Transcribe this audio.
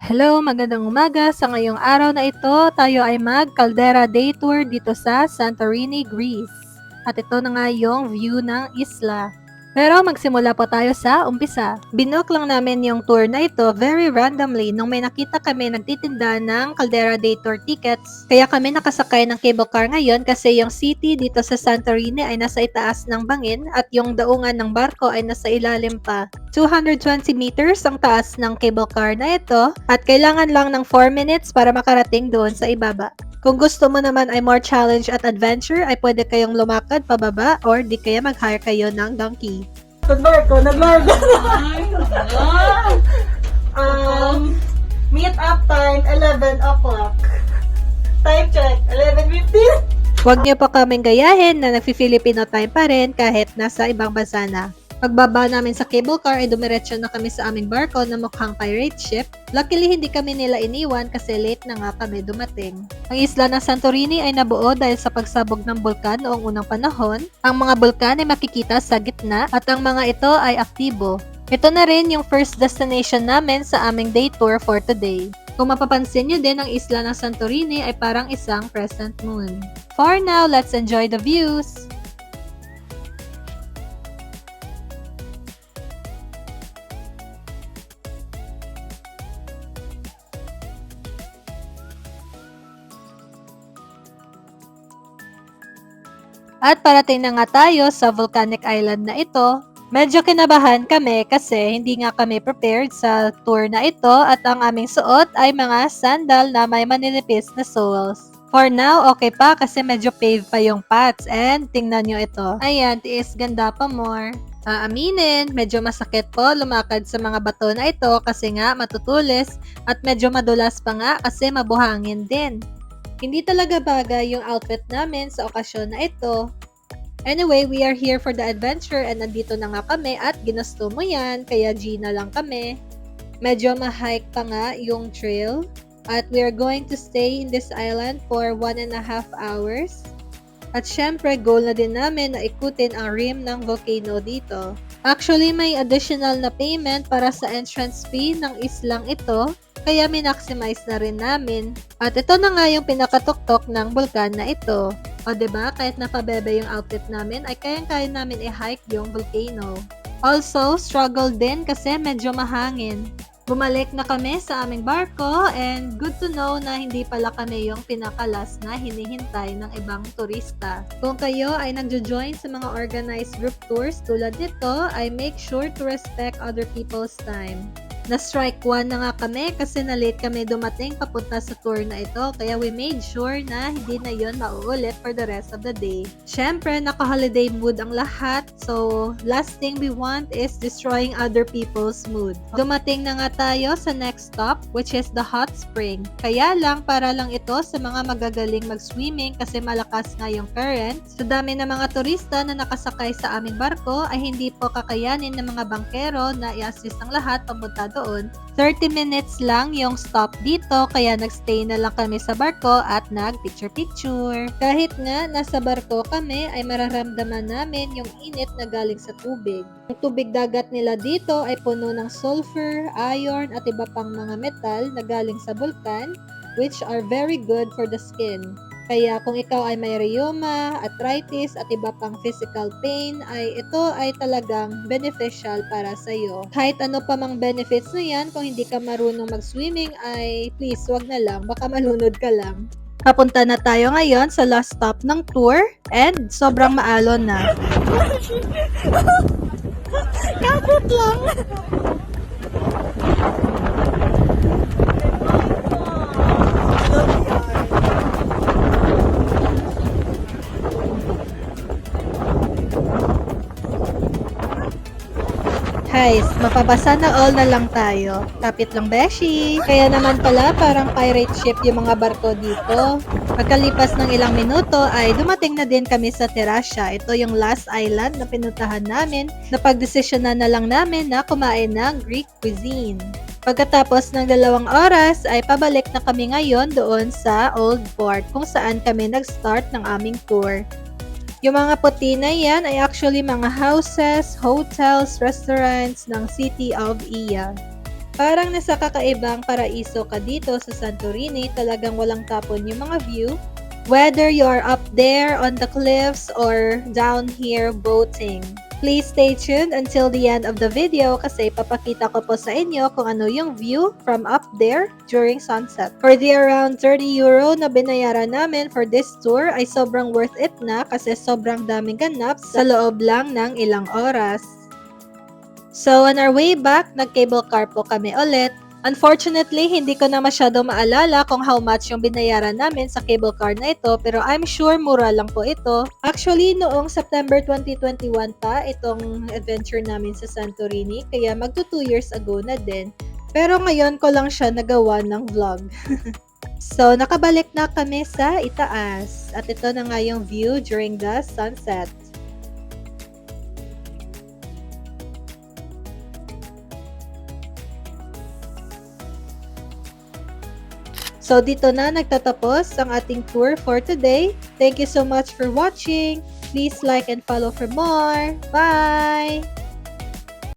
Hello, magandang umaga. Sa ngayong araw na ito, tayo ay mag-Caldera Day Tour dito sa Santorini, Greece. At ito na nga yung view ng isla. Pero magsimula po tayo sa umpisa. Binook lang namin yung tour na ito very randomly nung may nakita kami nagtitinda ng Caldera Day Tour tickets. Kaya kami nakasakay ng cable car ngayon kasi yung city dito sa Santorini ay nasa itaas ng bangin at yung daungan ng barko ay nasa ilalim pa. 220 meters ang taas ng cable car na ito at kailangan lang ng 4 minutes para makarating doon sa ibaba. Kung gusto mo naman ay more challenge at adventure, ay pwede kayong lumakad pababa or di kaya mag-hire kayo ng donkey. Naglargo. Meet up time, 11 o'clock. Time check, 11:15. Huwag niyo pa kaming gayahin na nagfi-Filipino time pa rin kahit nasa ibang bansa na. Pagbaba namin sa cable car ay dumiretso na kami sa aming barko na mukhang pirate ship. Luckily, hindi kami nila iniwan kasi late na nga kami dumating. Ang isla ng Santorini ay nabuo dahil sa pagsabog ng bulkan noong unang panahon. Ang mga bulkan ay makikita sa gitna at ang mga ito ay aktibo. Ito na rin yung first destination namin sa aming day tour for today. Kung mapapansin nyo din, ang isla ng Santorini ay parang isang crescent moon. For now, let's enjoy the views! At parating na nga tayo sa volcanic island na ito. Medyo kinabahan kami kasi hindi nga kami prepared sa tour na ito at ang aming suot ay mga sandal na may maninipis na soles. For now, okay pa kasi medyo pave pa yung paths and tingnan nyo ito. Ayan, tiis ganda pa more. Aaminin, medyo masakit po lumakad sa mga bato na ito kasi nga matutulis at medyo madulas pa nga kasi mabuhangin din. Hindi talaga bagay yung outfit namin sa okasyon na ito. Anyway, we are here for the adventure and nandito na nga kami at ginusto mo yan, kaya G na lang kami. Medyo ma-hike pa nga yung trail at we are going to stay in this island for 1.5 hours. At syempre, goal na din namin na ikutin ang rim ng volcano dito. Actually, may additional na payment para sa entrance fee ng islang ito, kaya minaximize na rin namin. At ito na nga yung pinakatuktok ng bulkan na ito. O diba, kahit napabebe yung outfit namin, ay kayang-kaya namin i-hike yung volcano. Also, struggle din kasi medyo mahangin. Bumalik na kami sa aming barko and good to know na hindi pala kami yung pinakalas na hinihintay ng ibang turista. Kung kayo ay nagjo-join sa mga organized group tours tulad nito, ay make sure to respect other people's time. Na-strike 1 na nga kami kasi na-late kami dumating papunta sa tour na ito kaya we made sure na hindi na yon mauulit for the rest of the day. Syempre, naka-holiday mood ang lahat so last thing we want is destroying other people's mood. Dumating na nga tayo sa next stop which is the hot spring. Kaya lang, para lang ito sa mga magagaling mag-swimming kasi malakas nga yung current. Sa dami ng mga turista na nakasakay sa aming barko ay hindi po kakayanin ng mga bangkero na i-assist ang lahat pamunta doon. 30 minutes lang yung stop dito kaya nagstay na lang kami sa barko at nag-picture-picture. Kahit nga nasa barko kami ay mararamdaman namin yung init na galing sa tubig. Ang tubig dagat nila dito ay puno ng sulfur, iron at iba pang mga metal na galing sa bulkan which are very good for the skin. Kaya kung ikaw ay may rheuma, arthritis at iba pang physical pain, ay ito ay talagang beneficial para sa iyo. Kahit ano pa mang benefits na yan, kung hindi ka marunong mag-swimming ay please wag na lang, baka malunod ka lang. Papunta na tayo ngayon sa last stop ng tour and sobrang maalon na. Kapot lang. Guys, mapabasa na all na lang tayo. Kapit lang, beshi. Kaya naman pala parang pirate ship yung mga barko dito. Pagkalipas ng ilang minuto ay dumating na din kami sa Terasya. Ito yung last island na pinuntahan namin. Napagdesisyonan na lang namin na kumain ng Greek cuisine. Pagkatapos ng 2 oras ay pabalik na kami ngayon doon sa Old Port kung saan kami nag-start ng aming tour. Yung mga puti na yan ay actually mga houses, hotels, restaurants ng City of Iya. Parang nasa kakaibang paraiso ka dito sa Santorini, talagang walang tapon yung mga view. Whether you're up there on the cliffs or down here boating. Please stay tuned until the end of the video kasi papakita ko po sa inyo kung ano yung view from up there during sunset. For the around 30 euro na binayaran namin for this tour ay sobrang worth it na kasi sobrang daming ganap sa loob lang ng ilang oras. So on our way back, nag-cable car po kami ulit. Unfortunately, hindi ko na masyado maalala kung how much yung binayaran namin sa cable car na ito, pero I'm sure mura lang po ito. Actually, noong September 2021 pa itong adventure namin sa Santorini, kaya magto 2 years ago na din. Pero ngayon ko lang siya nagawa ng vlog. So, nakabalik na kami sa itaas. At ito na nga yung view during the sunset. So, dito na nagtatapos ang ating tour for today. Thank you so much for watching. Please like and follow for more. Bye!